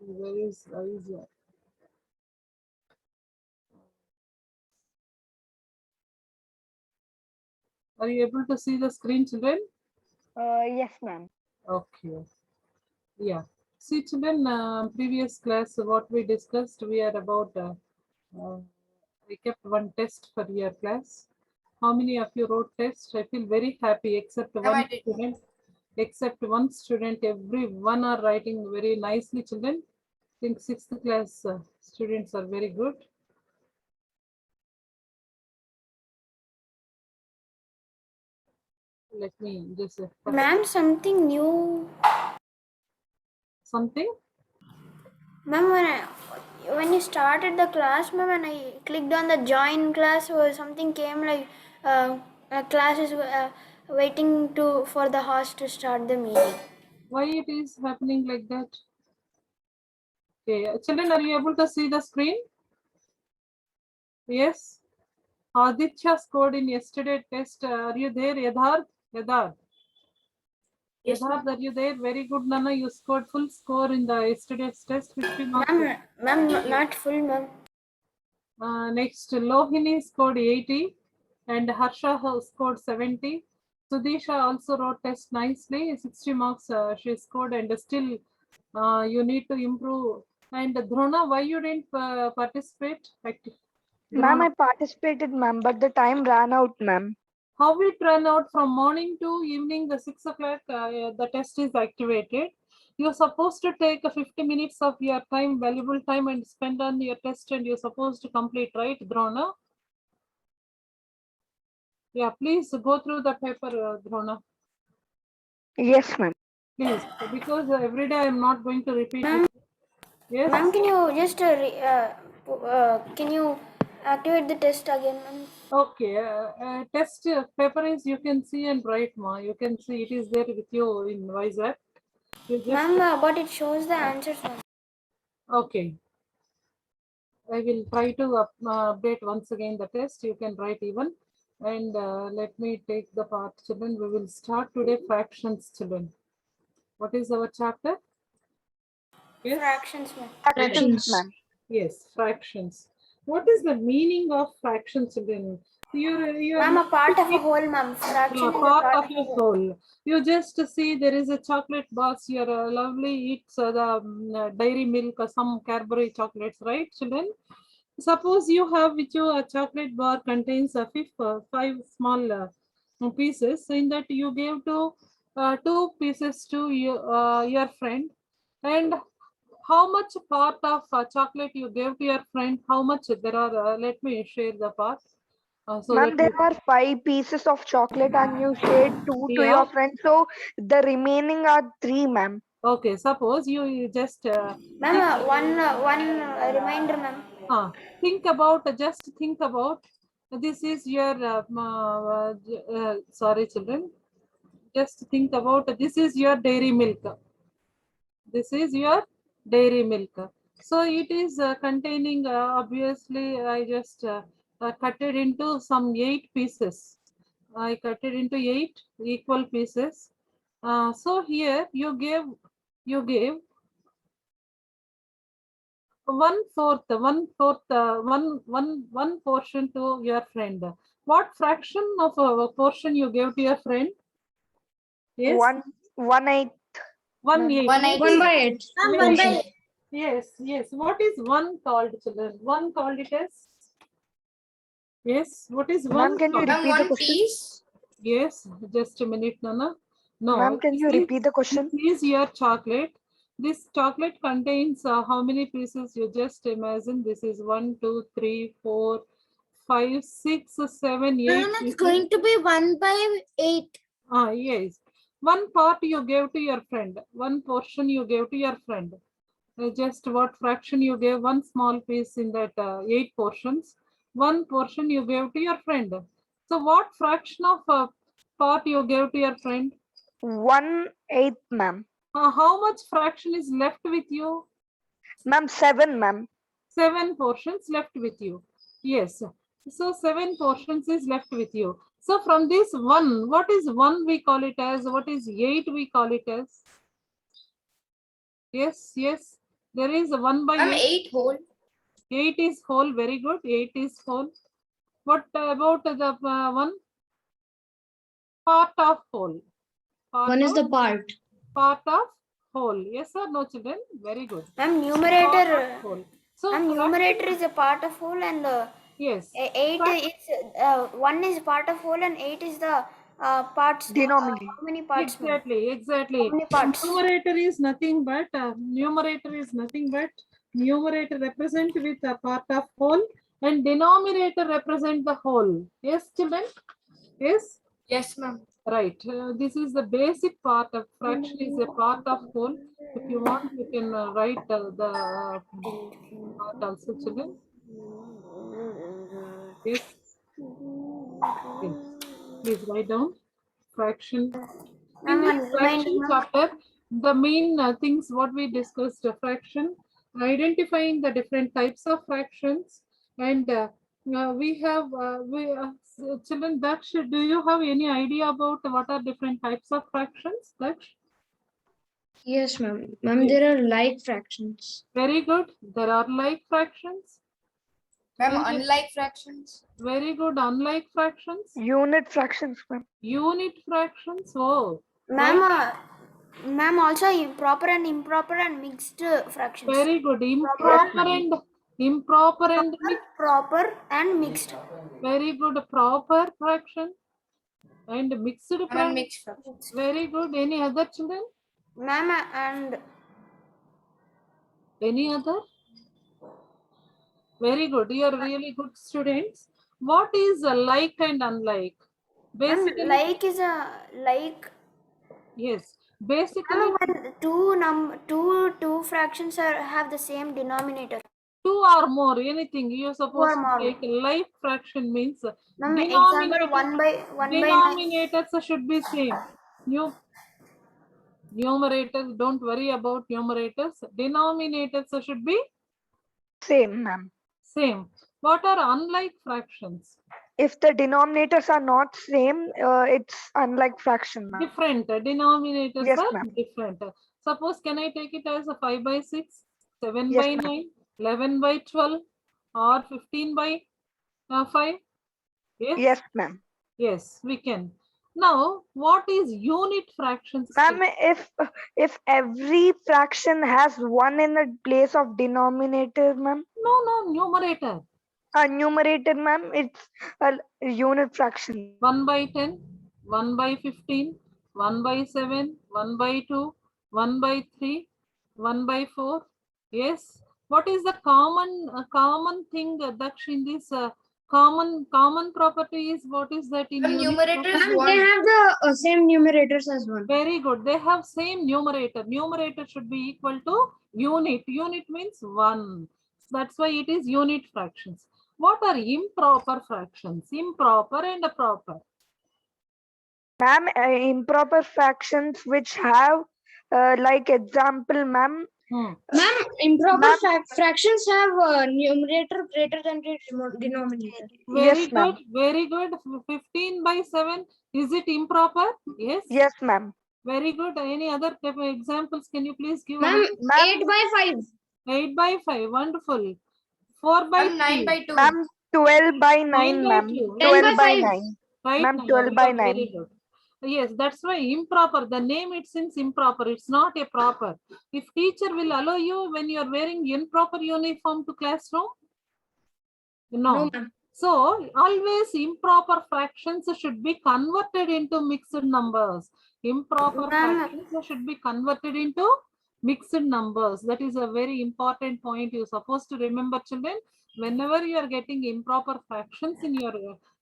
Where is your? Are you able to see the screen, children? Yes, ma'am. Okay. Yeah. See, children, previous class, what we discussed, we are about, we kept one test for your class. How many of you wrote test? I feel very happy, except one student. Except one student, everyone are writing very nicely, children. I think sixth class students are very good. Let me just Ma'am, something new. something. Ma'am, when you started the class, ma'am, and I clicked on the join class, or something came like class is waiting for the host to start the meeting. Why it is happening like that? Okay, children, are you able to see the screen? Yes. Aditya scored in yesterday test. Are you there, Yadhar? Yadhar. Yes, Yadhar, are you there? Very good, Nana. You scored full score in the yesterday's test. 50 marks. Ma'am, not full, ma'am. Next, Lohini scored 80 and Harsha scored 70. Sudisha also wrote test nicely. 60 marks she scored, and still you need to improve. And Dhrona, why you didn't participate? Ma'am, Dhrona, I participated, ma'am, but the time ran out, ma'am. how it ran out from morning to evening, the 6 o'clock, the test is activated. You're supposed to take 50 minutes of your time, valuable time, and spend on your test, and you're supposed to complete, right, Drona? Yeah, please go through the paper, Drona. Yes, ma'am. Please, because every day I'm not going to repeat Ma'am, it. Yes. ma'am, can you just can you activate the test again, ma'am? Okay. Test paper is you can see and write, ma. You can see it is there with you in Vizag. You just Ma'am, but it shows the answers, ma'am. okay. I will try to update once again the test. You can write even. And let me take the part, children. We will start today fractions, children. What is our chapter? Yes. Fractions, ma'am. Fractions, ma'am. Yes, fractions. What is the meaning of fractions, children? You're Ma'am, a not part of a whole, ma'am. Fraction is a part part of of a your whole. whole. You just see there is a chocolate box. You're lovely eats the dairy milk or some Cadbury chocolates, right, children? Suppose you have with you a chocolate bar contains a five small pieces. So in that you gave two pieces to your friend, and how much part of chocolate you gave to your friend? How much there are? Let me share the part so that Ma'am, there are 5 pieces of chocolate and you shared 2 to yeah. your friend, so the remaining are 3, ma'am. Okay, suppose you just Ma'am, think, one reminder, ma'am. uh, think about just think about this is your sorry, children. Just think about this is your dairy milk. This is your dairy milk. So it is containing obviously I just cut it into some 8 pieces. I cut it into 8 equal pieces. So here you gave one portion to your friend. What fraction of a portion you gave to your friend? Yes, 1/8, one ma'am. eighth. One What eighth. is 1/8 Ma'am, one yes, by portion. eight. yes. What is one called, children? One called it as yes. What is Ma'am, one can you called? Ma'am, repeat the one question? piece. Yes, just a minute, Nana. Ma'am, No, can you repeat the this question? is your chocolate. This chocolate contains how many pieces? You just imagine. This is 1, 2, 3, 4, 5, 6, 7, 8 Ma'am, it's pieces. going to be 1/8. Yes. One part you gave to your friend. One portion you gave to your friend. Just what fraction you gave? One small piece in that 8 portions. One portion you gave to your friend. So what fraction of part you gave to your friend? 1/8, ma'am. How much fraction is left with you? Ma'am, 7, ma'am. 7 portions left with you. Yes. So 7 portions is left with you. So from this one, what is one we call it as? What is 8 we call it as? Yes, yes. There is 1 by 8. 8 whole. 8 is whole. Very good. 8 is whole. What about the one? Part of whole. One is the part. Part of whole. Yes or no, children? Very good. Ma'am, Part numerator. of whole. So Ma'am, numerator is a part of whole, and yes. 8 is 1 is part of whole, and 8 is the parts. Denominator. How many parts? ma'am? Exactly. How many parts? Numerator is nothing but numerator represent with a part of whole and denominator represent the whole. Yes, children? Yes? Yes, ma'am. Right. This is the basic part of fraction is a part of whole. If you want, you can write the part also, children. Yes. Yes. Please write down fraction. In Ma'am, this fraction chapter, the main things what we discussed, fraction, identifying the different types of fractions, and we have children. Daksh, do you have any idea about what are different types of fractions? Daksh? Yes, ma'am. Ma'am, there are like fractions. Very good. There are like fractions. Ma'am, And unlike fractions. very good. Unlike fractions. Unit fractions, ma'am. Unit fractions. Oh, Ma'am, ma'am, also proper and improper and mixed fractions. very good. Improper and mixed. Proper and mixed. Very good. Proper fraction and mixed Ma'am, fraction. mixed fractions. Very good. Any other, children? Ma'am, and Any other? Very good. You are really good students. What is a like and unlike? Basically, like is a like. yes. Basically, When two fractions have the same denominator. 2 or more, anything you're supposed to take. Like fraction means Ma'am, example 1 by 9. denominators should be same. Numerators, don't worry about numerators. Denominators should be Same, ma'am. same. What are unlike fractions? If the denominators are not same, it's unlike fraction, ma'am. Different. Denominators Yes, are ma'am. different. Suppose, can I take it as a 5 by 6, 7 Yes, by ma'am. 9, 11 by 12, or 15 by 5? Yes? Yes, ma'am. Yes, we can. Now, what is unit fractions? Ma'am, if every fraction has 1 in the place of denominator, ma'am, No, numerator. a numerator, ma'am, it's a unit fraction. 1 by 10, 1 by 15, 1 by 7, 1 by 2, 1 by 3, 1 by 4. Yes. What is the common thing, Daksh, in this common property is what is that in Ma'am, unit numerator is fraction? Ma'am, they 1. have the same numerators as one. Very good. They have same numerator. Numerator should be equal to unit. Unit means 1. That's why it is unit fractions. What are improper fractions? Improper and proper. Ma'am, improper fractions which have like example, ma'am. Ma'am, improper fractions have numerator greater than the denominator. Very Yes, good. ma'am. Very good. 15 by 7. Is it improper? Yes. Yes, ma'am. Very good. Any other type of examples? Can you please give? Ma'am, Ma'am, 8 by 5. 8 by 5. Wonderful. 4 by Ma'am, 9 3. by 2. ma'am, 12 by 9, 9 by ma'am. 2. 10 by 12 by 5. 9. Right Ma'am, now, 12 by yeah, 9. very good. Yes, that's why improper. The name it seems improper. It's not a proper. If teacher will allow you when you are wearing improper uniform to classroom, no. ma'am. So always improper fractions should be converted into mixed numbers. Improper fractions should be converted into mixed numbers. That is a very important point you're supposed to remember, children. Whenever you are getting improper fractions in your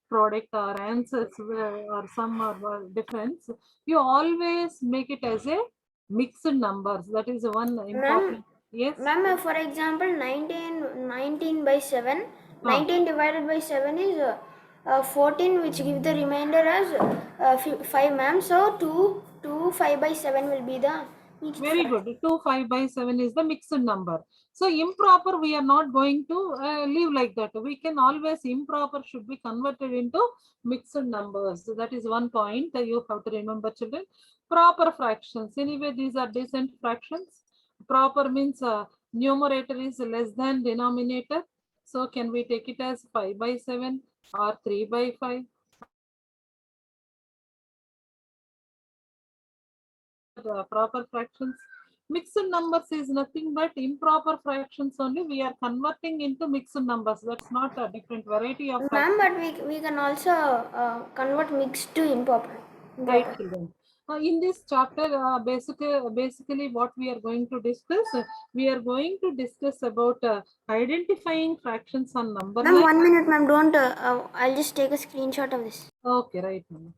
product or answers or some or difference, you always make it as a mixed numbers. That is one important. Yes. Ma'am, for example, 19 by 7. 19 divided by 7 is 14, which give the remainder as 5, ma'am. So 2 5 by 7 will be the mixed Very good. 2 5 by 7 is the mixed number. So improper we are not going to leave like that. We can always improper should be converted into mixed numbers. So that is one point that you have to remember, children. Proper fractions. Anyway, these are decent fractions. Proper means numerator is less than denominator. So can we take it as 5/7 or 3/5? Proper fractions. Mixed numbers is nothing but improper fractions only. We are converting into mixed numbers. That's not a different variety of Ma'am, fractions. but we can also convert mixed to improper. Right, children. In this chapter, basically what we are going to discuss, we are going to discuss about identifying fractions on number Ma'am, line. 1 minute, ma'am. Don't. I'll just take a screenshot of this. Okay, right, ma'am.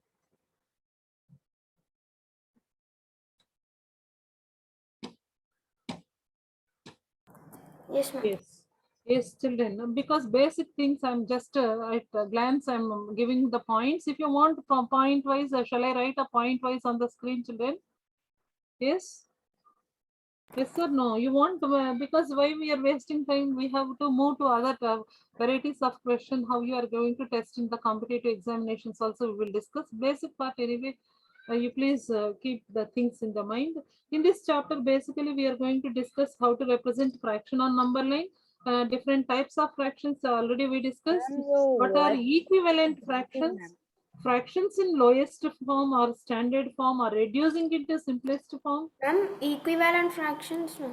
Yes, ma'am. Yes, yes, children. Because basic things, I'm just at a glance, I'm giving the points. If you want from point wise, shall I write a point wise on the screen, children? Yes. Yes or no? You want to, because why we are wasting time? We have to move to other varieties of question. How you are going to test in the competitive examinations? Also, we will discuss basic part anyway. You please keep the things in the mind. In this chapter, basically, we are going to discuss how to represent fraction on number line. Different types of fractions already we discussed. What are equivalent fractions? Fractions in lowest form or standard form or reducing it to simplest form. Ma'am, equivalent fractions. Ma'am.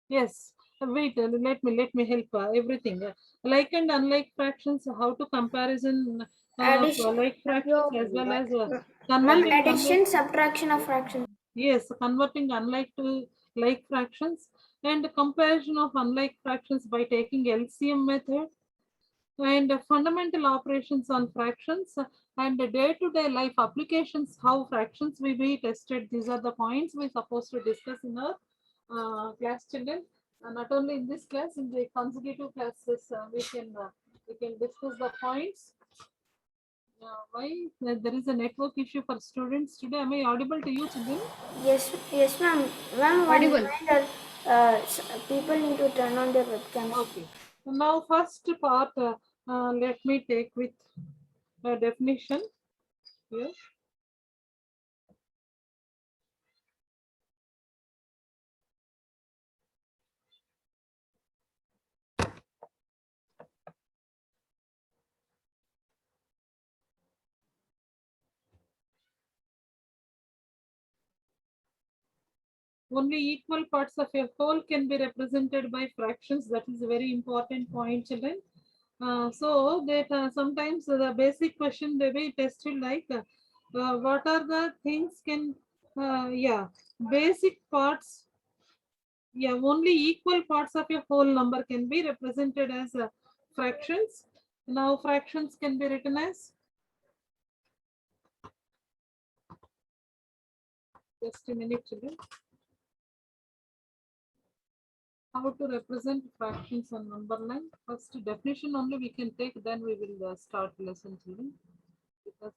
Yes. Wait, let me help everything. Like and unlike fractions, how to comparison Addition. like fractions as well as Ma'am, converting unlike. addition, subtraction of fractions. Yes, converting unlike to like fractions and comparison of unlike fractions by taking LCM method and fundamental operations on fractions and day-to-day life applications, how fractions will be tested. These are the points we're supposed to discuss in our class, children. Not only in this class, in the consecutive classes, we can discuss the points. Why there is a network issue for students today? Am I audible to you, children? Yes, yes, ma'am. Ma'am, one Audible. reminder. People need to turn on their webcams. Okay. Now, first part, let me take with a definition here. Only equal parts of a whole can be represented by fractions. That is a very important point, children. So that sometimes the basic question they be tested like what are the things can basic parts, only equal parts of a whole number can be represented as fractions. Now fractions can be written as, just a minute, children. How to represent fractions on number line? First definition only we can take, then we will start lesson, children. Because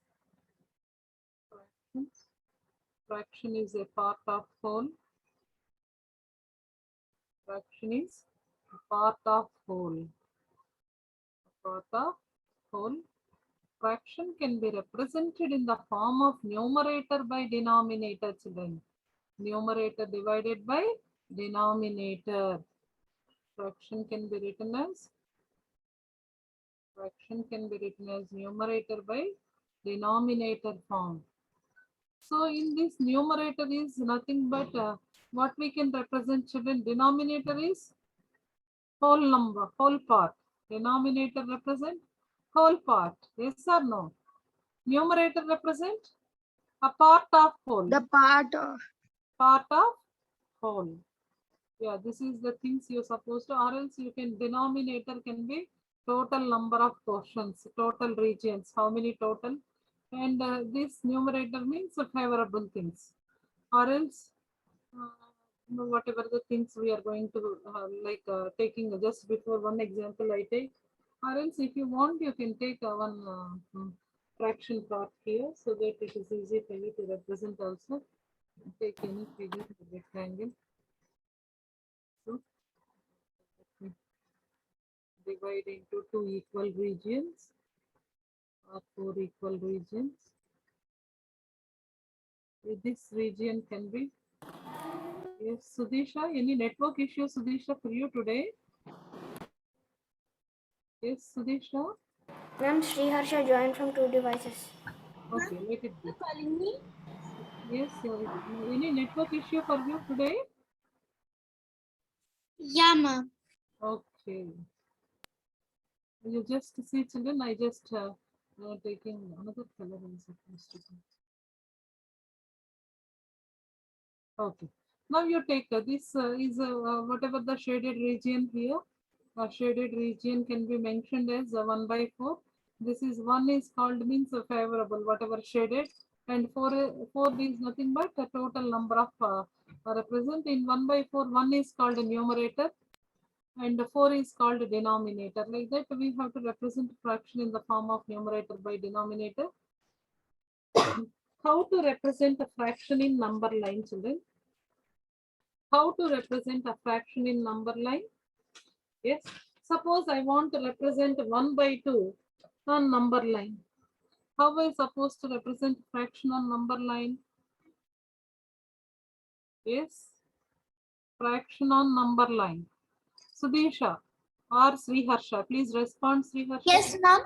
fraction is a part of whole. Fraction is a part of whole. Part of whole. Fraction can be represented in the form of numerator by denominator, children. Numerator divided by denominator. Fraction can be written as numerator by denominator form. So in this numerator is nothing but what we can represent, children. Denominator is whole number, whole part. Denominator represent whole part. Yes or no? Numerator represent a part of whole. The Part of whole. Yeah, this is the things you're supposed to, or else you can, denominator can be total number of portions, total regions, how many total, and this numerator means favorable things, or else whatever the things we are going to taking just before one example I take, or else if you want you can take one fraction part here so that it is easy for you to represent also. Take any figure, rectangle. So divide into two equal regions or four equal regions. This region can be Yes, Sudisha, any network issue, Sudisha, for you today? Yes, Sudisha. Ma'am, Sriharsha joined from 2 devices. Okay, let it be. Calling me? Yes, any network issue for you today? Yeah, ma'am. Okay. You just see, children, I just taking another color is supposed to be. Okay. Now you take this is whatever the shaded region here. Shaded region can be mentioned as 1/4. This is 1 is called means favorable, whatever shaded, and 4 is nothing but the total number of represent in 1/4. 1 is called a numerator, and 4 is called a denominator. Like that, we have to represent fraction in the form of numerator by denominator. How to represent a fraction in number line, children? How to represent a fraction in number line? Yes. Suppose I want to represent 1/2 on number line. How am I supposed to represent fraction on number line? Yes. Fraction on number line. Sudisha or Sriharsha, please respond, Sriharsha. Yes, ma'am.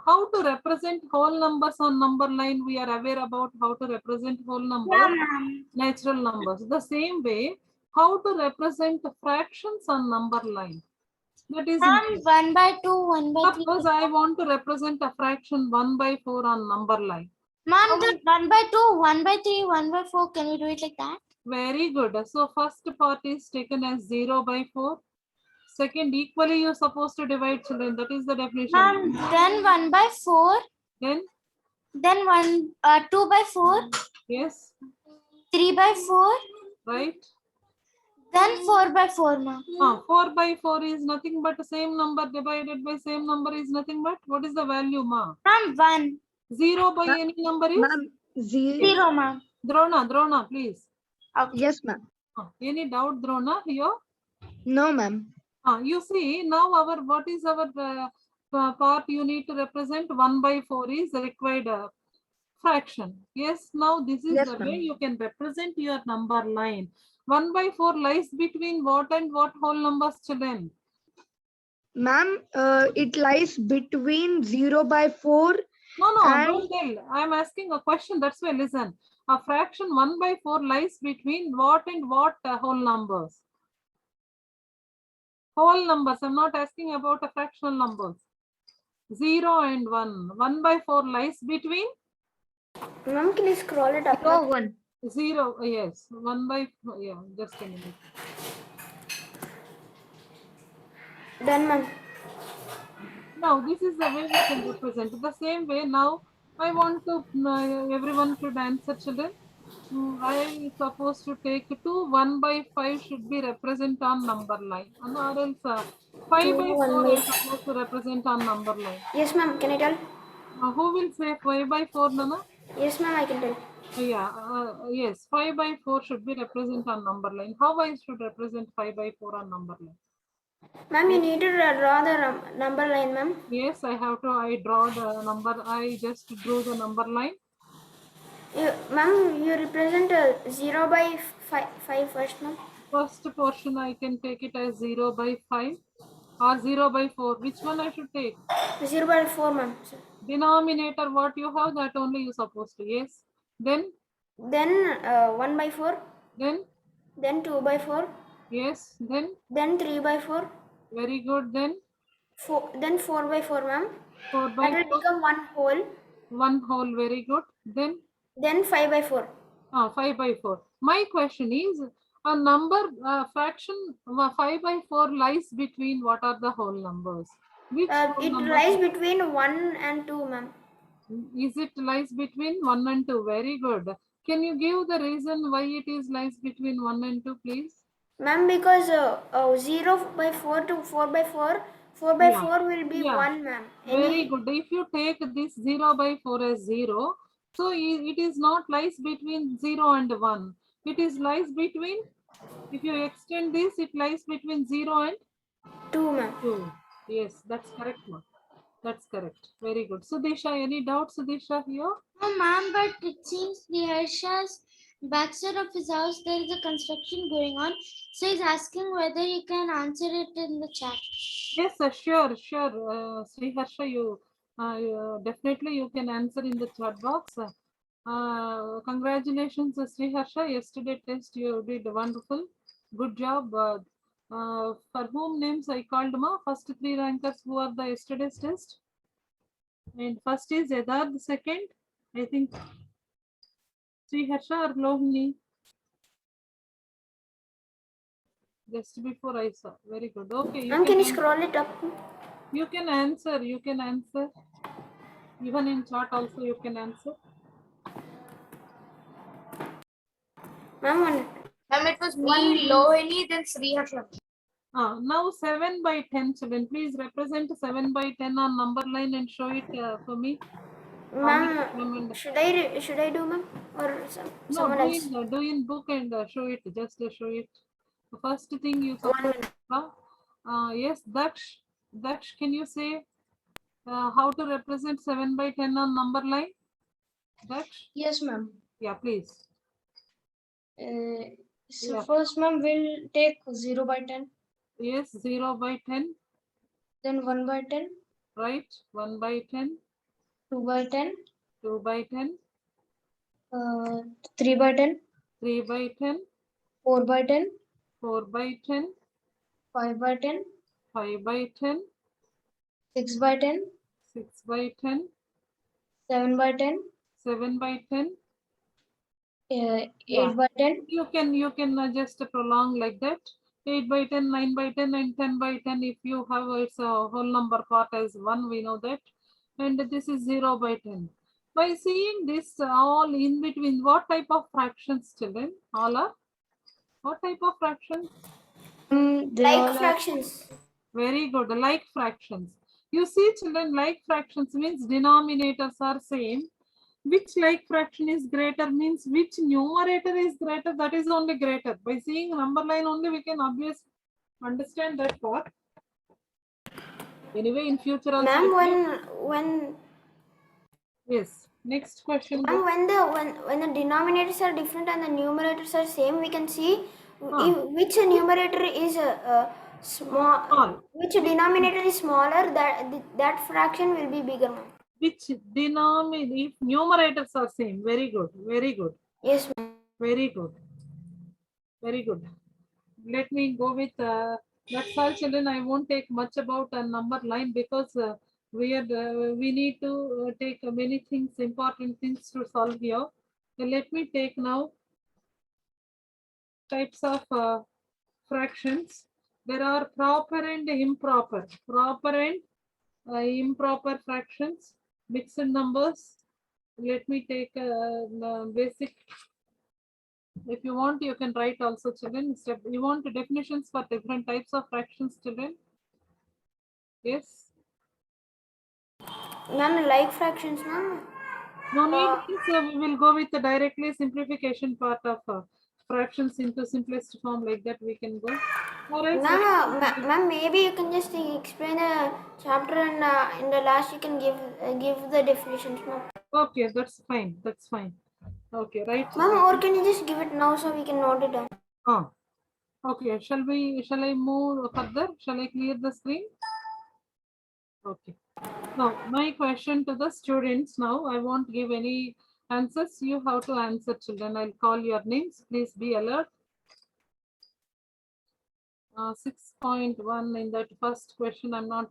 How to represent whole numbers on number line? We are aware about how to represent whole numbers, Yeah, ma'am. natural numbers. The same way, how to represent fractions on number line? That is, Ma'am, 1/2, 1/3. suppose I want to represent a fraction 1/4 on number line. Ma'am, the 1/2, 1/3, 1/4. Can we do it like that? Very good. So first part is taken as 0/4. Second, equally you're supposed to divide, children. That is the definition. Ma'am, then 1/4. Then, Then 2/4. yes, 3/4. right. Then 4/4, ma'am. 4/4 is nothing but the same number divided by same number is nothing but, what is the value, ma? Ma'am, 1. 0 by any number is? Ma'am, 0, ma'am. Drona, please. Yes, ma'am. Any doubt, Drona, here? No, ma'am. You see, now what is our part you need to represent? 1/4 is the required fraction. Yes, now this is Yes, the ma'am. way you can represent your number line. 1/4 lies between what and what whole numbers, children? Ma'am, it lies between 0/4. No, And- don't tell. I'm asking a question. That's why listen. A fraction 1/4 lies between what and what whole numbers? Whole numbers. I'm not asking about a fractional numbers. 0 and 1. 1/4 lies between Ma'am, can you scroll it up? 1. 0. Yes, 1/4. Yeah, just a minute. Done, ma'am. Now, this is the way we can represent. The same way, now I want to, everyone should answer, children. I supposed to take 2. 1/5 should be represent on number line. And or else 5/4 I supposed to represent on number line. Yes, ma'am. Can I tell? Who will say 5/4, Nana? Yes, ma'am. I can tell. Yeah, yes, 5/4 should be represent on number line. How I should represent 5/4 on number line? Ma'am, you need to draw the number line, ma'am. Yes, I have to, I draw the number, I just drew the number line. Ma'am, you represent 0/5 first, ma'am. First portion I can take it as 0/5 or 0/4. Which one I should take? 0/4, ma'am. Denominator, what you have, that only you supposed to. Yes. Then 1/4. Then 2/4. yes. Then 3/4. very good. Then 4/4, ma'am. That 4/4. will become one whole. One whole. Very good. Then 5/4. 5/4. My question is, a number fraction 5/4 lies between what are the whole numbers? Which whole It number? lies between 1 and 2, ma'am. Is it lies between 1 and 2? Very good. Can you give the reason why it is lies between 1 and 2, please? Ma'am, because 0/4 to 4/4, 4/4 will be Yeah. 1, ma'am. Very good. If you take this 0/4 as 0, so it is not lies between 0 and 1. It is lies between, if you extend this, it lies between 0 and 2, ma'am. 2. Yes, that's correct, ma'am. That's correct. Very good. Sudisha, any doubt, Sudisha, here? No, ma'am, but it seems Sriharsha's backside of his house there is a construction going on. So he's asking whether you can answer it in the chat. Yes, sure. Sri Harsha, definitely you can answer in the chat box. Congratulations, Sri Harsha. Yesterday test you did wonderful. Good job. For whom names I called ma? First three rankers who are the yesterday's test. And first is Yadar, the second, I think Sri Harsha or Lohini. Just before I saw. Very good. Okay, Ma'am, can you scroll it up? you can answer. You can answer. Even in chat also you can answer. Ma'am, Ma'am, it was me, Lohini, then Sri Harsha. Now 7 by 10 children. Please represent 7 by 10 on number line and show it for me. ma'am, should I do, ma'am, or No, someone else? do in book and show it. Just show it. The first thing you 1 minute. yes, Daksh, can you say how to represent 7 by 10 on number line? Daksh? Yes, ma'am. Yeah, please. So Yeah. first, ma'am, we'll take 0 by 10, Yes, 0 by 10. then 1 by 10, Right. 1 by 10. 2 by 10, 2 by 10. 3 by 10, 3 by 10. 4 by 10, 4 by 10. 5 by 10, 5 by 10. 6 by 10, 6 by 10. 7 by 10, 7 by 10. 8 Yeah. by 10, You can just prolong like that. 8 by 10, 9 by 10, and 10 by 10. If you have its whole number part as 1, we know that. And this is 0 by 10. By seeing this all in between, what type of fractions, children? All are? What type of fractions? they all Like are fractions. Very good. Like fractions. You see, children, like fractions means denominators are same. Which like fraction is greater means which numerator is greater, that is only greater. By seeing number line only we can obviously understand that part. Anyway, in future also. Ma'am, when Yes. Next question. ma'am, when the denominators are different and the numerators are same, we can see if, which numerator is small, Small. which denominator is smaller, that fraction will be bigger, ma'am. Which denominator, if numerators are same. Very good. Very good. Yes, ma'am. Very good. Very good. Let me go with that's all, children. I won't take much about a number line because we need to take many things, important things to solve here. So let me take now types of fractions. There are proper and improper. Proper and improper fractions, mixed numbers. Let me take basic. If you want, you can write also, children. You want definitions for different types of fractions, children? Yes. Ma'am, like fractions, ma'am. No need. So we will go with the directly simplification part of fractions into simplest form, like that we can go. Or else Ma'am, maybe you can just explain a chapter and in the last you can give the definitions, ma'am. okay, that's fine. That's fine. Okay, right. Ma'am, or can you just give it now so we can note it down? Okay. Shall I move further? Shall I clear the screen? Okay. Now, my question to the students now, I won't give any answers. You have to answer, children. I'll call your names. Please be alert. 6.1 in that first question, I'm not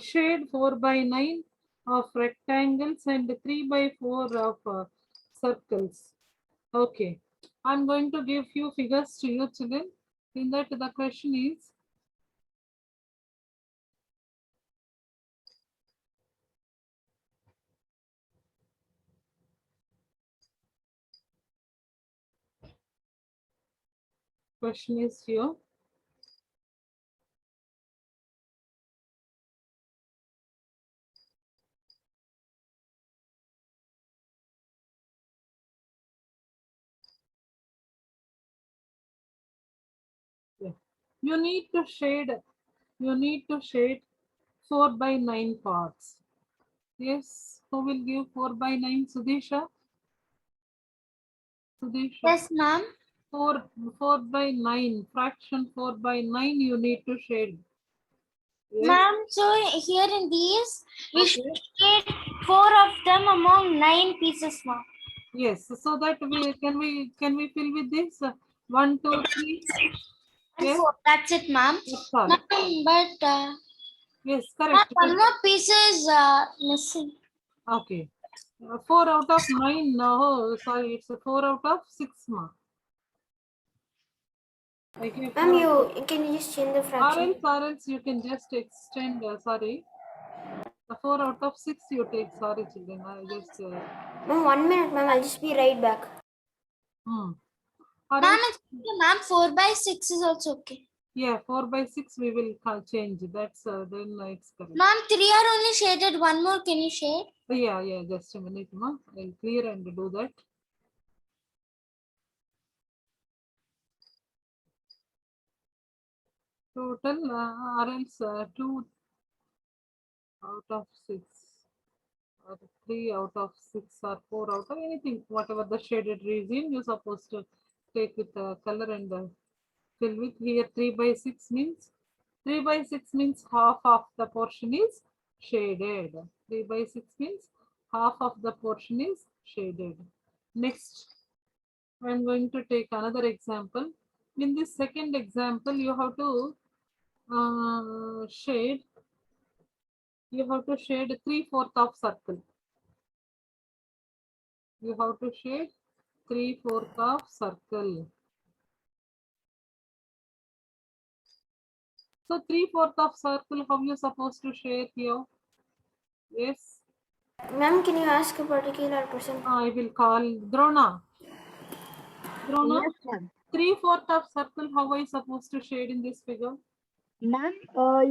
shade 4 by 9 of rectangles and 3 by 4 of circles. Okay, I'm going to give few figures to you, children. In that the question is, here. You need to shade 4 by 9 parts. Yes, who will give 4 by 9? Sudisha? Sudhisha. Yes, ma'am. 4 by 9, fraction 4 by 9 you need to shade. Yes. Ma'am, so here in these, we Okay. should shade 4 of them among 9 pieces, ma'am. Yes, so that we can we fill with this 1, 2, 3. And Yes. 4, that's it, ma'am. That's all. Ma'am, but Yes, ma'am, correct. one more piece is missing. Okay. 4 out of 9. No, sorry, it's a 4 out of 6 mark. Okay, Ma'am, can you just change the fraction? or else you can just extend. Sorry, 4 out of 6 you take. Sorry, children. I just. Ma'am, 1 minute, ma'am. I'll just be right back. Or Ma'am, else, it's okay, ma'am. 4 by 6 is also okay. yeah, 4 by 6 we will change. That's then it's correct. Ma'am, 3 are only shaded. One more, can you shade? Yeah, just a minute, ma. I'll clear and do that. Total or else 2 out of 6 or 3 out of 6 or 4 out of anything, whatever the shaded region you're supposed to take with the color and fill with. Here 3 by 6 means half of the portion is shaded. 3 by 6 means half of the portion is shaded. Next, I'm going to take another example. In this second example, you have to shade. You have to shade 3/4 of circle. You have to shade 3/4 of circle. So 3/4 of circle, how you supposed to shade here? Yes. Ma'am, can you ask a particular person? I will call Drona. Drona, Yes, ma'am. 3/4 of circle, how I supposed to shade in this figure? Ma'am,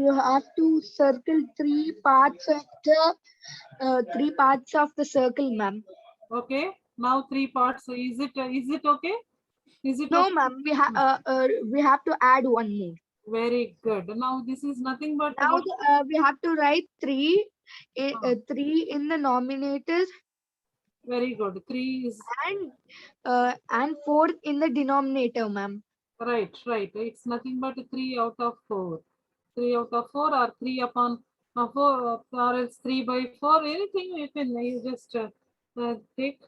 you have to circle 3 parts of the circle, ma'am. Okay. Now 3 parts. So is it okay? Is it No, okay? ma'am. We have to add one more. Very good. Now this is nothing but Now what? we have to write 3 in the nominator Very good. 3 is and 4 in the denominator, ma'am. right. It's nothing but 3 out of 4. 3 out of 4 or 3 upon 4 or else 3 by 4. Anything you just take.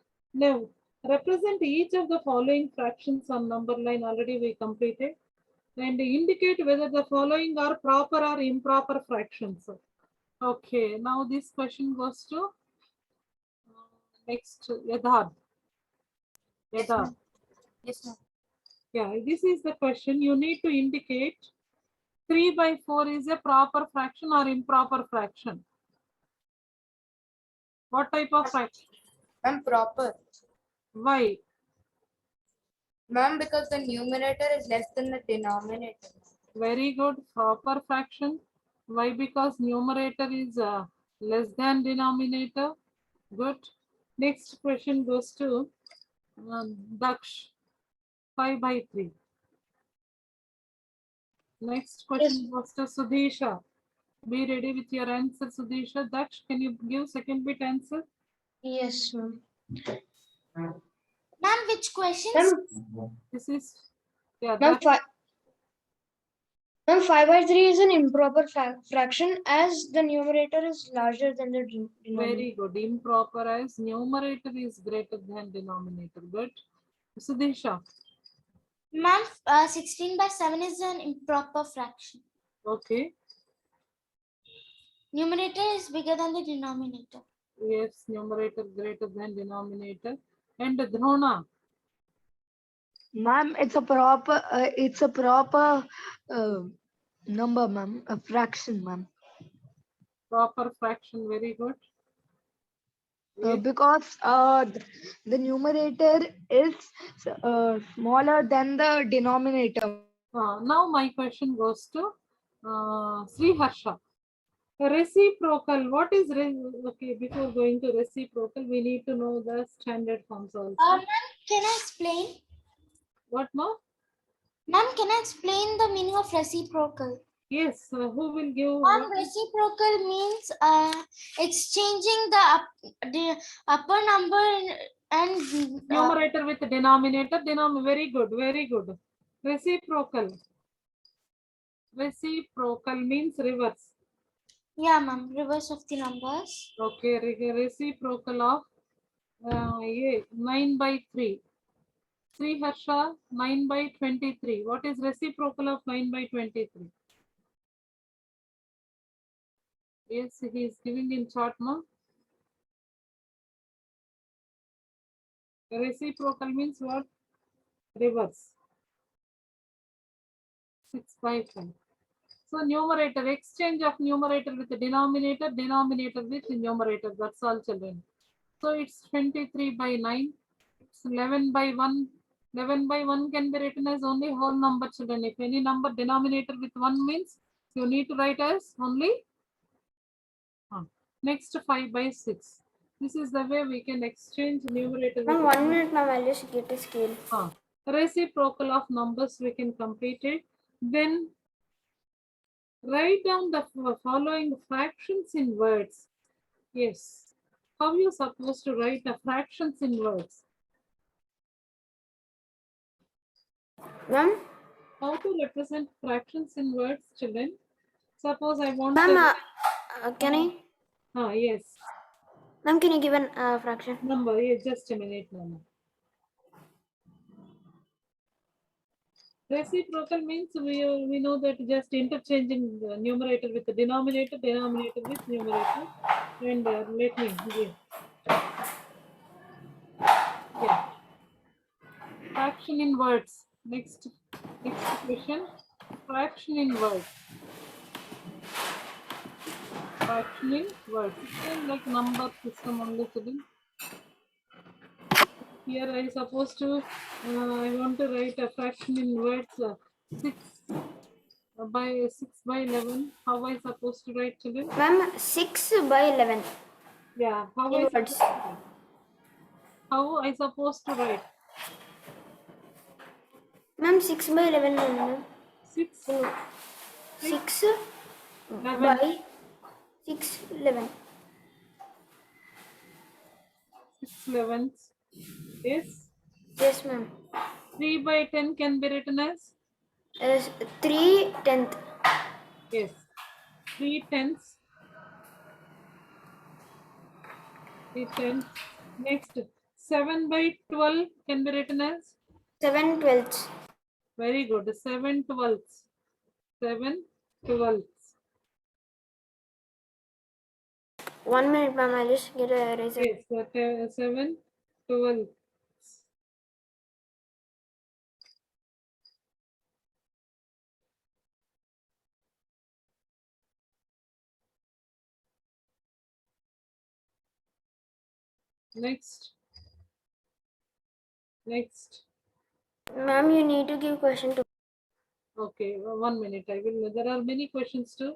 Now represent each of the following fractions on number line. Already we completed. And indicate whether the following are proper or improper fractions. Okay, now this question goes to next Yadhar. Yadhar. Yes, ma'am. Yeah, this is the question. You need to indicate 3 by 4 is a proper fraction or improper fraction. What type of fraction? Ma'am, proper. Why? Ma'am, because the numerator is less than the denominator. Very good. Proper fraction. Why? Because numerator is less than denominator. Good. Next question goes to Daksh. 5 by 3. Next question goes to Sudhisha. Be ready with your answer, Sudhisha. Daksh, can you give second bit answer? Yes, ma'am. Ma'am, which questions? This is yeah. Ma'am, Daksh. 5 by 3 is an improper fraction as the numerator is larger than the denominator. Very good. Improper as numerator is greater than denominator. Good. Sudhisha. Ma'am, 16 by 7 is an improper fraction. Okay. Numerator is bigger than the denominator. Yes, numerator greater than denominator. And Drona. Ma'am, it's a proper number, ma'am. A fraction, ma'am. Proper fraction. Very good. Because the numerator is smaller than the denominator. Now my question goes to Sri Harsha. Reciprocal. What is okay? Before going to reciprocal, we need to know the standard forms also. Ma'am, can I explain? What more? Ma'am, can I explain the meaning of reciprocal? Yes. Who will give? Ma'am, reciprocal means it's changing the upper number And Numerator with denominator, very good, very good. Reciprocal. Reciprocal means reverse. yeah, ma'am, reverse of the numbers. Okay, reciprocal of 9 by 3. Sri Harsha, 9 by 23. What is reciprocal of 9 by 23? Yes, he is giving in chart, no? Reciprocal means what? Reverse. 6 by 5. So numerator, exchange of numerator with the denominator, denominator with the numerator. That's all, children. So it's 23 by 9. It's 11 by 1. 11 by 1 can be written as only whole number, children. If any number denominator with 1 means you need to write as only. Next 5 by 6. This is the way we can exchange numerator with Ma'am, 1 minute, ma'am. I'll just get a scale. reciprocal of numbers. We can complete it. Then write down the following fractions in words. Yes. How you supposed to write the fractions in words? Ma'am, How to represent fractions in words, children? Suppose I want ma'am, to. can I? Yes. Ma'am, can you give an fraction? Number. Yeah, just a minute, Mama. Reciprocal means we know that just interchanging the numerator with the denominator, denominator with numerator, and let me give. Yeah. Fraction in words. Next question. Fraction in words. Fraction in words. Same like number system only, children. Here I supposed to I want to write a fraction in words 6 by 11. How I supposed to write, children? Ma'am, 6 by 11. Yeah, how In I words. supposed to write? How I supposed to write? Ma'am, 6 by 11. Ma'am. 6 6 11. by 6 11. 6 11. Yes. Yes, ma'am. 3 by 10 can be written as? 3 tenth. Yes. 3 tenths. 3 tenths. Next, 7 by 12 can be written as? 7 twelfths. Very good. 7 twelfths. 7 twelfths. 1 minute, ma'am. I'll just get a eraser. Yes, 7 twelfths. Next. Ma'am, you need to give question to. Okay, 1 minute. I will. There are many questions to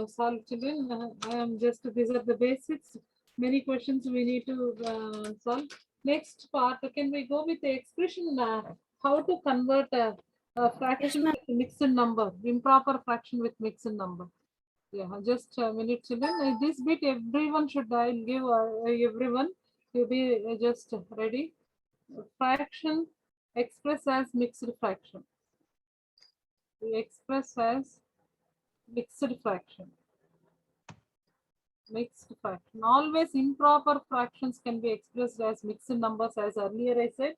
solve, children. I am just. These are the basics. Many questions we need to solve. Next part. Can we go with the expression? How to convert a fraction ma'am. with mixed number, improper fraction with mixed number. Yeah, just a minute, children. This bit everyone should. I'll give everyone. You be just ready. Fraction express as mixed fraction. We express as mixed fraction. Mixed fraction. Always improper fractions can be expressed as mixed numbers, as earlier I said.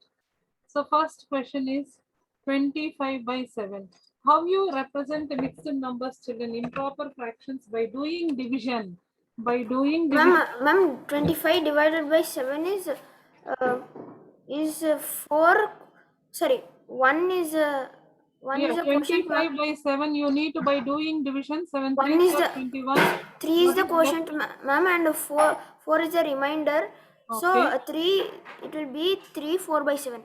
So first question is 25 by 7. How you represent the mixed numbers, children? Improper fractions by doing division. By doing division. Ma'am, 25 divided by 7 is 4. Sorry, 1 is one is a quotient. 25 by 7. You need to by doing division. 7 1 3 is the 21. 3 is the quotient, ma'am, and 4 is the remainder. So Okay. 3, it will be 3 4 by 7.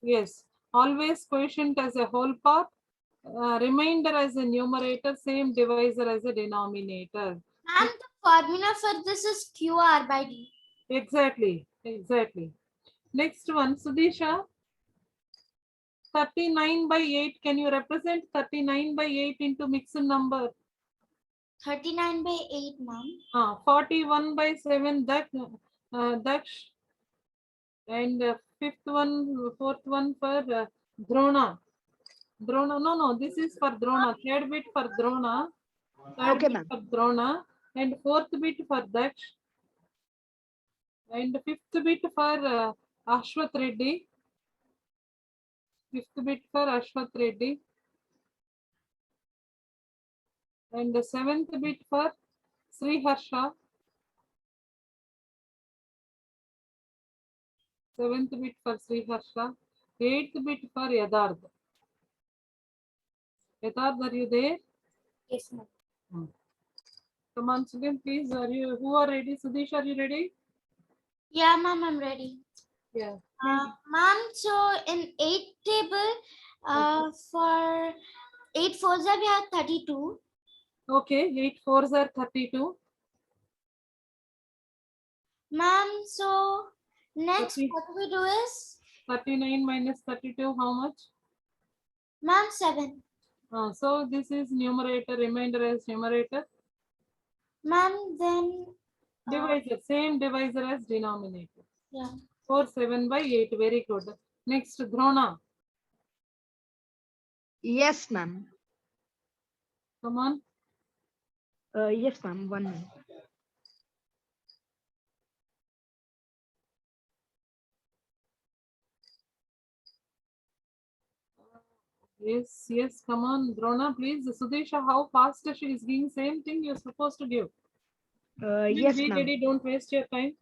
Yes, always quotient as a whole part, remainder as a numerator, same divisor as a denominator. And the formula for this is QR by D. Exactly. Next one, Sudisha. 39 by 8. Can you represent 39 by 8 into mixed number? 39 by 8, ma'am. 41 by 7. Daksh. And fourth one for Drona. Drona, no, this is for Drona. Third bit for Drona. Third Okay, bit ma'am. for Drona. And fourth bit for Daksh. And fifth bit for Ashwath Reddy. Fifth bit for Ashwath Reddy. And the seventh bit for Sri Harsha. Seventh bit for Sri Harsha. Eighth bit for Yadardh. Yadardh, are you there? Yes, ma'am. Come on, children, please. Who are ready? Sudesh, are you ready? Yeah, ma'am, I'm ready. Yeah. Ma'am, so in 8 table, for 8 fours we have 32. Okay, 8 fours are 32. Ma'am, so next 30. what we do is, 39 minus 32, how much? ma'am, 7. So this is numerator, remainder as numerator. Ma'am, then Divisor, same divisor as denominator. yeah. 4, 7 by 8, very good. Next, Drona, Yes, ma'am. come on. Yes, ma'am. 1 minute. Yes, come on, Drona, please. Sudesha, how fast she is giving same thing you're supposed to give. Yes, Be ma'am. ready, don't waste your time.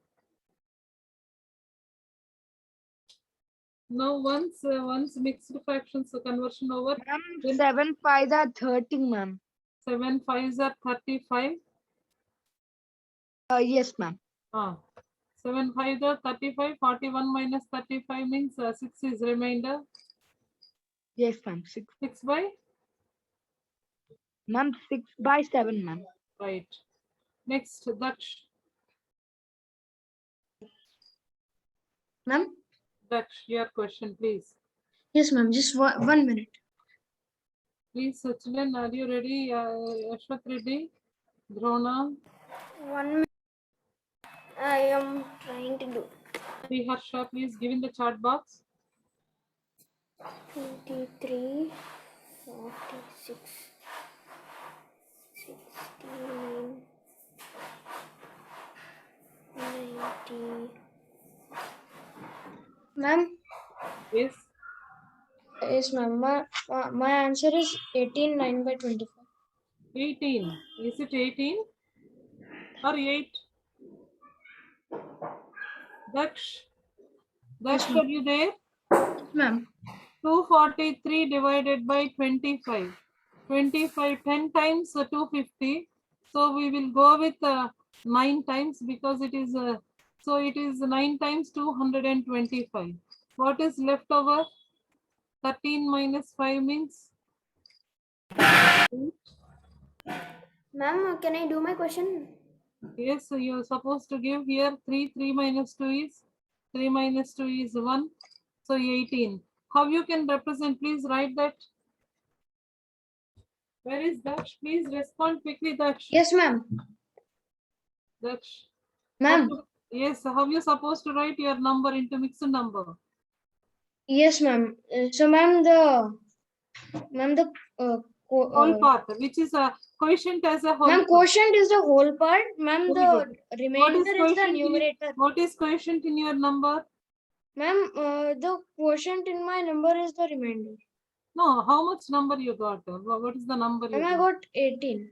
Now, once mixed fractions conversion over, Ma'am, then 7 5s are 30, ma'am. 7 5s are 35. Yes, ma'am. 7 5s are 35. 41 minus 35 means 6 is remainder. Yes, ma'am. 6. 6 by, Ma'am, 6 by 7, ma'am. right. Next, Daksh. Ma'am? Daksh, your question, please. Yes, ma'am. Just 1 minute. Please, children, are you ready? Ashwath Reddy, Drona, 1 minute. I am trying to do. Sri Harsha, please give in the chat box. 23, 46, 16, 90. Ma'am? Yes. Yes, ma'am. My answer is 18 9 by 25. 18. Is it 18 or 8? Daksh, Yes, are you there? ma'am. 243 divided by 25. 25, 10 times 250. So we will go with 9 times because it is, so it is 9 times 225. What is left over? 13 minus 5 means? Ma'am, can I do my question? Yes, so you're supposed to give here 3. 3 minus 2 is 3 minus 2 is 1. So 18. How you can represent? Please write that. Where is Daksh? Please respond quickly, Daksh. Yes, ma'am. Daksh. Ma'am. Yes, how you supposed to write your number into mixed number? Yes, ma'am. So, ma'am, the Whole part, which is a quotient as a whole. ma'am, part. quotient is the whole part. Ma'am, Very the good. remainder is the quotient numerator. What is quotient in your number? Ma'am, the quotient in my number is the remainder. No, how much number you got? What is the number you And I got 18.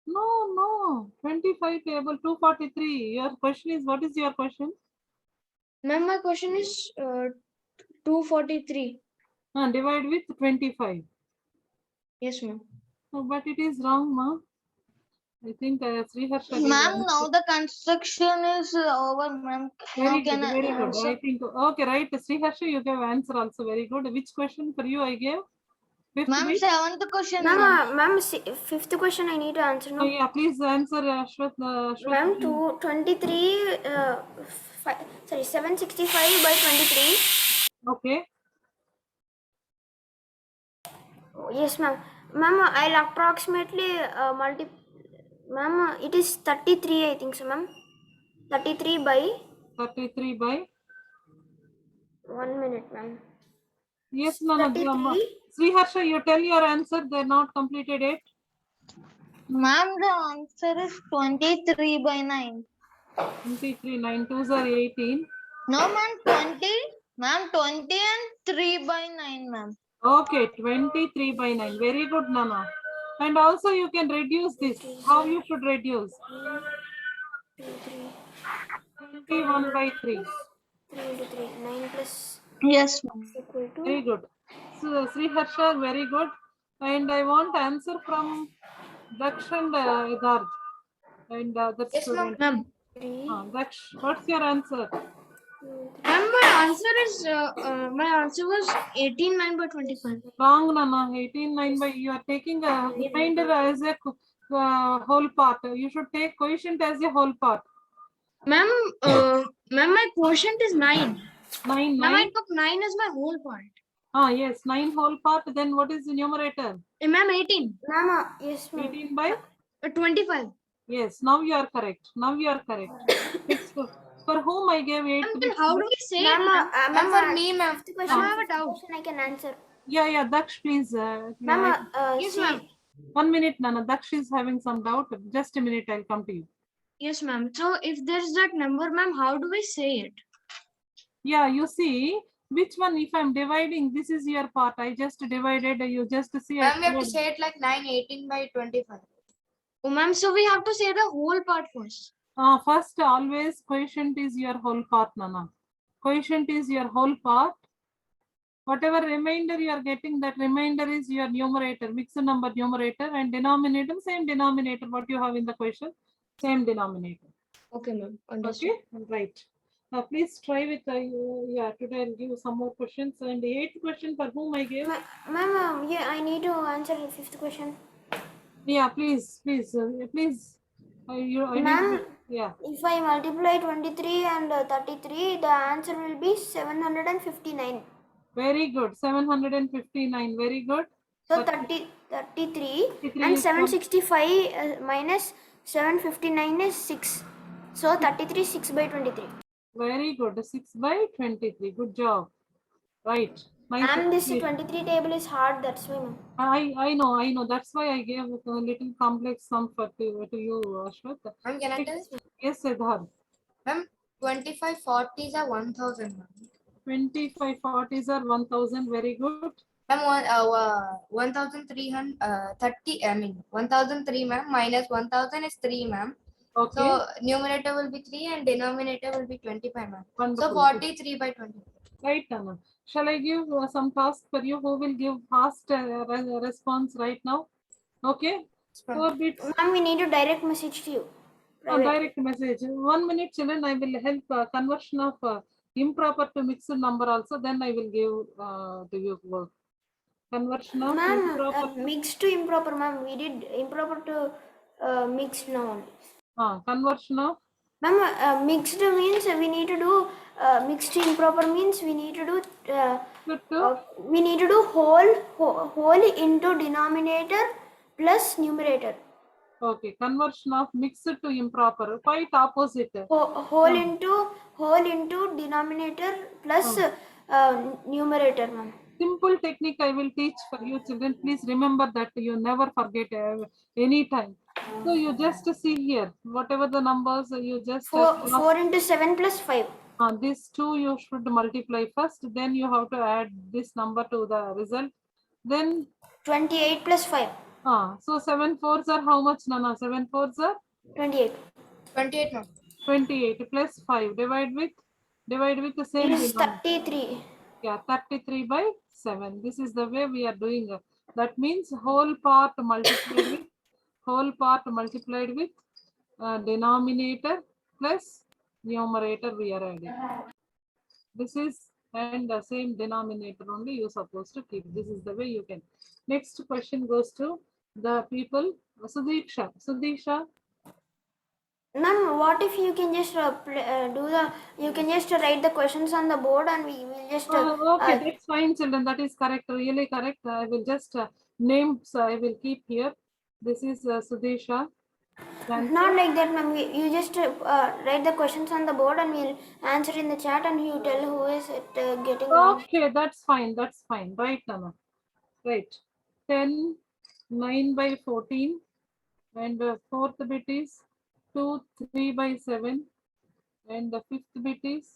No, 25 table 243. Your question is, what is your question? Ma'am, my question is 243. Divide with 25. Yes, ma'am. No, but it is wrong, ma. I think Sri Harsha. Ma'am, now the construction is over, ma'am. Now Very can good, very I good. answer? I think, okay, right. Sri Harsha, you gave answer also. Very good. Which question for you I gave? Fifth Ma'am, bit? 7th question, ma'am. Ma'am, fifth question I need to answer, Oh, no? yeah, please answer, Ashwath. Ma'am, 23, 765 by 23. Okay. Oh, yes, ma'am. Ma'am, I'll approximately ma'am, it is 33, I think so, ma'am. 33 by 33 by 1 minute, ma'am. Yes, Nana. 33. Sriharsha, you tell your answer. They're not completed it. Ma'am, the answer is 23 by 9. 23, 9 twos are 18. No, ma'am, 20. Ma'am, 20 and 3 by 9, ma'am. Okay, 23 by 9. Very good, Nana. And also you can reduce this. How you should reduce? 21 by 3. 3 into 3. 9 plus Yes, ma'am. equal to. Very good. So Sriharsha, very good. And I want answer from Daksh and Idarj. And other Yes, ma'am. student. Ma'am, 3. Daksh, what's your answer? ma'am, my answer was 18 9 by 25. Wrong, Nana. 18, 9 by, you are taking a remainder as a whole part. You should take quotient as a whole part. Ma'am, ma'am, my quotient is 9. 9, Ma'am, 9. I took 9 as my whole part. Yes, 9 whole part. Then what is the numerator? Ma'am, 18. Ma'am, yes, ma'am. 18 by? 25. Yes, now you are correct. Now you are correct. It's for whom I gave 8. Ma'am, then how do we say Ma'am, it? Ma'am, for me, ma'am. Fifth question, I have a fifth doubt. question I can answer. Yeah, Daksh, please. Ma'am, Yes, see, ma'am. 1 minute, Nana. Daksh is having some doubt. Just a minute, I'll come to you. Yes, ma'am. So if there's that number, ma'am, how do we say it? Yeah, you see, which one, if I'm dividing, this is your part. I just divided, you just see. Ma'am, we have to say it like 9, 18 by 25. Oh, ma'am, so we have to say the whole part first. First, always quotient is your whole part, Nana. Quotient is your whole part. Whatever remainder you are getting, that remainder is your numerator, mixed number numerator, and denominator, same denominator, what you have in the question, same denominator. Okay, ma'am. Understood. Okay, right. Please try with, yeah, today I'll give some more questions. And the 8th question for whom I gave? ma'am, yeah, I need to answer the 5th question. Yeah, please. I need Ma'am, to- yeah. if I multiply 23 and 33, the answer will be 759. Very good. 759. Very good. So But 33 33 and is from- 765 minus 759 is 6. So 33 6 by 23. Very good. 6 by 23. Good job. Right. Nice. And this explanation. 23 table is hard, that's why, ma'am. I know. That's why I gave a little complex sum to you, Ashwath. Ma'am, can I tell? Yes, Siddharth. Ma'am, 25 40s are 1000, ma'am. 25 40s are 1000. Very good. Ma'am, 1330, I mean, 1003, ma'am, minus 1000 is 3, ma'am. Okay. So, numerator will be 3 and denominator will be 25, ma'am. Wonderful. So, 43 by 20. Right, Anna. Shall I give some task for you? Who will give fast response right now? Okay. 4 bits. Ma'am, we need to direct message to you. Private. Direct message. 1 minute, children. I will help conversion of improper to mixed number also. Then I will give to you work. Conversion of Ma'am, improper. mixed to improper, ma'am. We did improper to mixed now. Conversion of. Ma'am, mixed means we need to do mixed to improper means we need to do whole into denominator plus numerator. Okay, conversion of mixed to improper. Quite opposite. Whole into denominator plus numerator, ma'am. Simple technique I will teach for you, children. Please remember that you never forget any time. So you just see here, whatever the numbers you just 4 into 7 plus 5. These two you should multiply first. Then you have to add this number to the result. Then 28 plus 5. So 7 fours are how much, Nana? 7 fours are 28. 28, ma'am. 28 plus 5. Divide with the same. It is denominator. 33. Yeah, 33 by 7. This is the way we are doing. That means whole part multiplied with denominator plus numerator we are adding. This is and the same denominator only you supposed to keep. This is the way you can. Next question goes to the people. Sudisha. Ma'am, what if you can just you can just write the questions on the board and we will just. Okay, that's fine, children. That is correct. Really correct. I will just names I will keep here. This is Sudisha. Answer? Not like that, ma'am. You just write the questions on the board and we'll answer in the chat and you tell who is it getting wrong. Okay, that's fine. That's fine. Right, Nana. Right. 10, 9 by 14. And the fourth bit is 2, 3 by 7. And the fifth bit is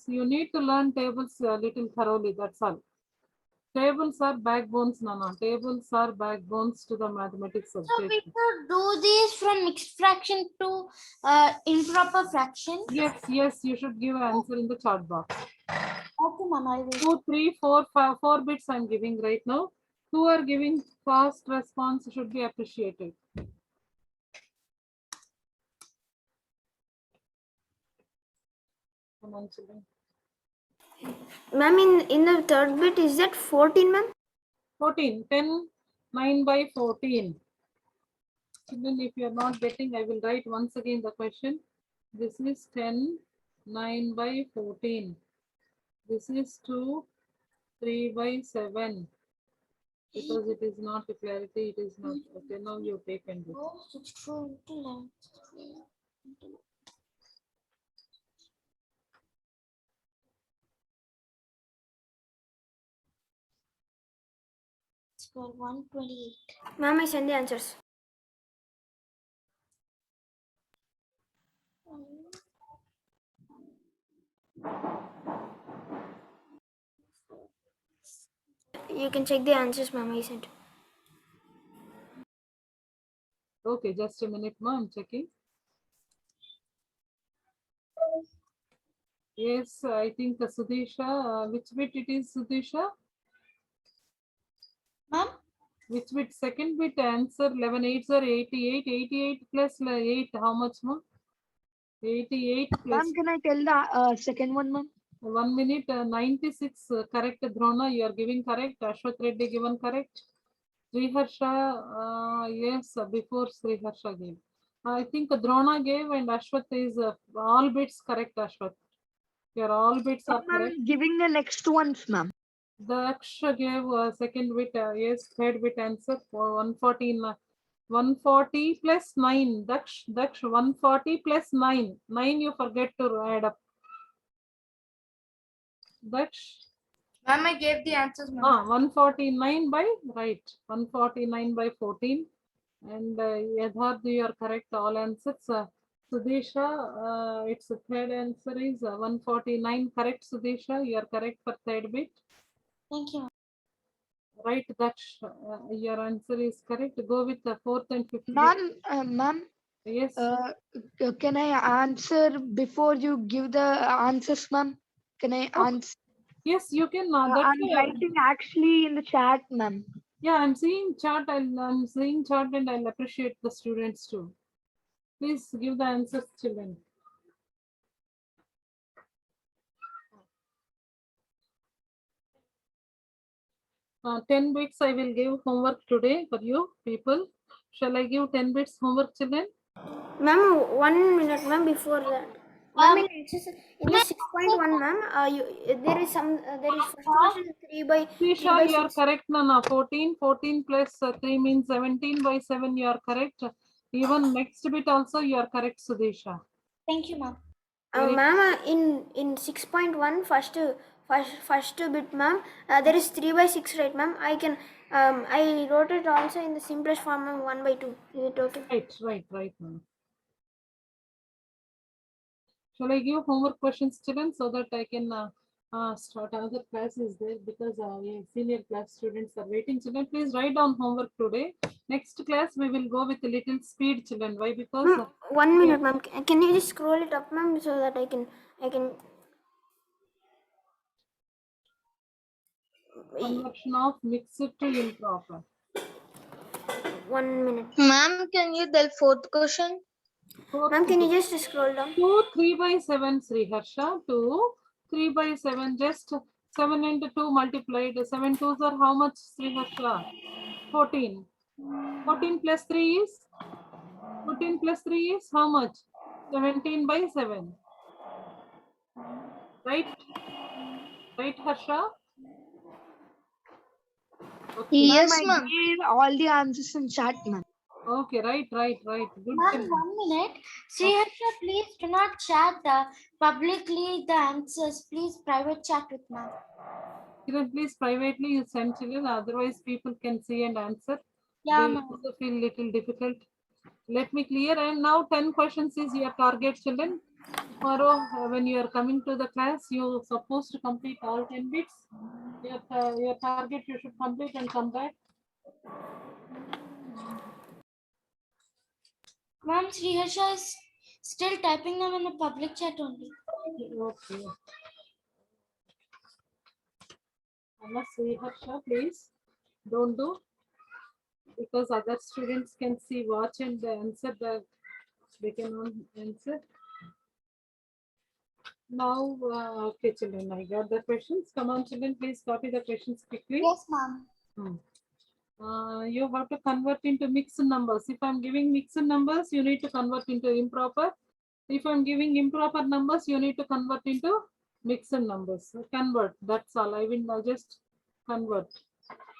you need to learn tables a little thoroughly. That's all. Tables are backbones, Nana. Tables are backbones to the mathematics So subject. we should do this from mixed fraction to improper fraction. Yes, yes, you should give answer in the chat box. Okay, ma'am, I will. 2, 3, 4, 5, 4 bits I'm giving right now. Who are giving fast response should be appreciated. Come on, children. Ma'am, in the third bit, is that 14, ma'am? 14, 10, 9 by 14. Children, if you are not getting, I will write once again the question. This is 10, 9 by 14. This is 2, 3 by 7. Because it is not a clarity, it is not. Okay, now you take and do. Oh, 64 into 11. Square 128. Ma'am, I send the answers. You can check the answers, ma'am, I sent. Okay, just a minute, ma. I'm checking. Yes, I think Sudisha. Which bit it is, Sudisha? Ma'am, Which bit? Second bit answer 11 8s are 88. 88 plus 8. How much, ma? 88 plus Ma'am, can I tell the second one, ma'am? 1 minute. 96. Correct, Drona. You are giving correct. Ashwath Reddy given correct. Sriharsha. Yes, before Sriharsha gave. I think Drona gave and Ashwath is all bits correct, Ashwath. Your all bits are correct. I'm giving the next ones, ma'am. Daksh gave second bit, yes, third bit answer for 114. 140 plus 9. Daksh, 140 plus 9. 9 you forget to add up. Daksh. Ma'am, I gave the answers, ma'am. 149 by, right, 149 by 14. And Yadharth, you are correct, all answers. Sudesha, its third answer is 149. Correct, Sudesha, you are correct for third bit. thank you. Right, Daksh, your answer is correct. Go with the fourth and fifth bit. Ma'am, Yes, can I answer before you give the answers, ma'am? Can I Oh, answer? yes, you can. That's I'm why writing actually in the chat, ma'am. yeah, I'm seeing chart. I'm seeing chart and I'll appreciate the students too. Please give the answers, children. Uh, 10 bits I will give homework today for you people. Shall I give 10 bits homework, children? Ma'am, 1 minute, ma'am, before that. Ma'am, in the 6.1, ma'am, there is first question 3 by Srisha, you are 6. correct, Nana. 14 plus 3 means 17 by 7. You are correct. Even next bit also you are correct, Sudesha. Thank you, ma'am. Ma'am, in 6.1, first bit, ma'am, there is 3 by 6, right, ma'am? I wrote it also in the simplest form, ma'am, 1 by 2. Is it okay? Right, Nana. Shall I give homework questions, children, so that I can start another class is there because senior class students are waiting. Children, please write down homework today. Next class we will go with a little speed, children. Why? Because 1 minute, ma'am. Can you just scroll it up, ma'am, so that I can. conversion of mixed to improper. 1 minute. Ma'am, can you tell fourth question? Ma'am, can you just scroll down? 2 3 by 7, Sriharsha. 2 3 by 7. Just 7 into 2 multiplied. 7 2s are how much, Sriharsha? 14. 14 plus 3 is? 14 plus 3 is how much? 17 by 7. Right? Right, Harsha? Okay. Yes, I ma'am. gave all the answers in chat, ma'am. Okay, right. Good. Ma'am, Children. 1 minute. Sriharsha, please do not chat publicly the answers. Please private chat with ma'am. Children, please privately you send children, otherwise people can see and answer. Yeah, They ma'am. also feel little difficult. Let me clear. And now 10 questions is your target, children. Tomorrow, when you are coming to the class, you supposed to complete all 10 bits. Your target you should complete and come back. Ma'am, Sriharsha is still typing them in the public chat only. Okay. Unless Sriharsha, please don't do, because other students can see, watch and answer that they cannot answer. Now, okay, children, I got the questions. Come on, children, please copy the questions quickly. Yes, ma'am. You have to convert into mixed numbers. If I'm giving mixed numbers, you need to convert into improper. If I'm giving improper numbers, you need to convert into mixed numbers. So convert, that's all. I'll just convert.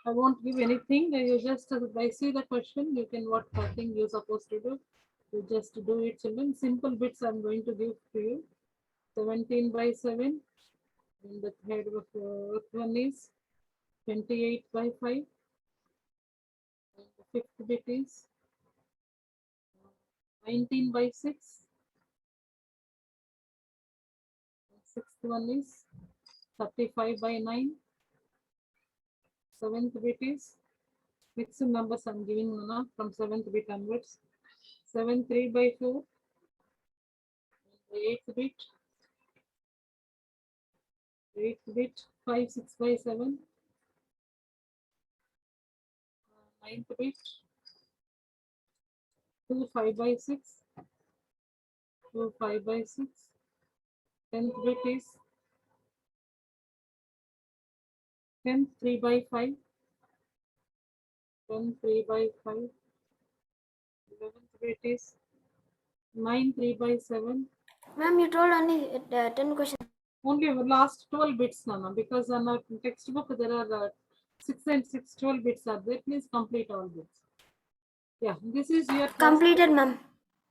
I won't give anything. You just, I see the question, you can what thing you're supposed to do. You just do it, children. Simple bits I'm going to give to you. 17 by 7. And the third one is 28 by 5. And the fifth bit is 19 by 6. Sixth one is 35 by 9. Seventh bit is mixed numbers I'm giving now from 7th bit onwards. 7 3 by 4. Eighth bit. Eighth bit 5 6 by 7. Ninth bit 2 5 by 6. 2 5 by 6. 10th bit is 10 3 by 5. 10 3 by 5. 11th bit is 9 3 by 7. Ma'am, you told only 10 questions. Only last 12 bits, Nana, because on our textbook there are 6 and 6, 12 bits are there. Please complete all bits. Yeah, this is your class. Completed, ma'am.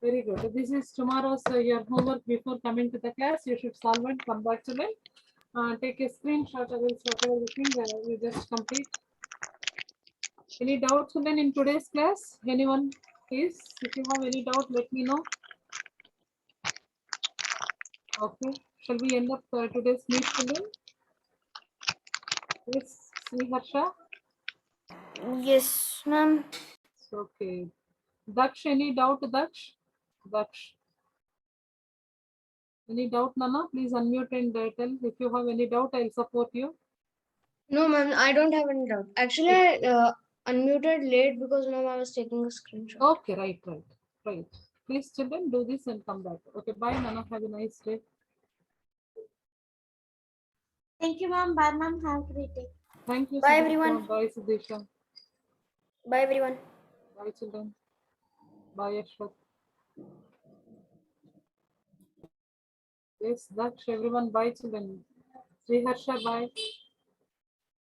Very good. This is tomorrow's your homework before coming to the class. You should solve it, come back to it. Take a screenshot of this, whatever you think you just complete. Any doubts then in today's class? Anyone, please? If you have any doubt, let me know. Okay. Shall we end up today's meet, children? Yes, Sriharsha. Yes, ma'am. Okay. Daksh, any doubt, Daksh? Daksh. Any doubt, Nana? Please unmute and tell. If you have any doubt, I'll support you. No, ma'am, I don't have any doubt. Actually, I unmuted late because ma'am, I was taking a screenshot. Okay, right. Please, children, do this and come back. Okay, bye, Nana. Have a nice day. Thank you, ma'am. Bye, ma'am. Have a great day. Thank you, Bye, Sudhir. everyone. Bye, Sudhisha. Bye, everyone. Bye, children. Bye, Ashwat. Yes, Daksh, everyone. Bye, children. Sriharsha, bye.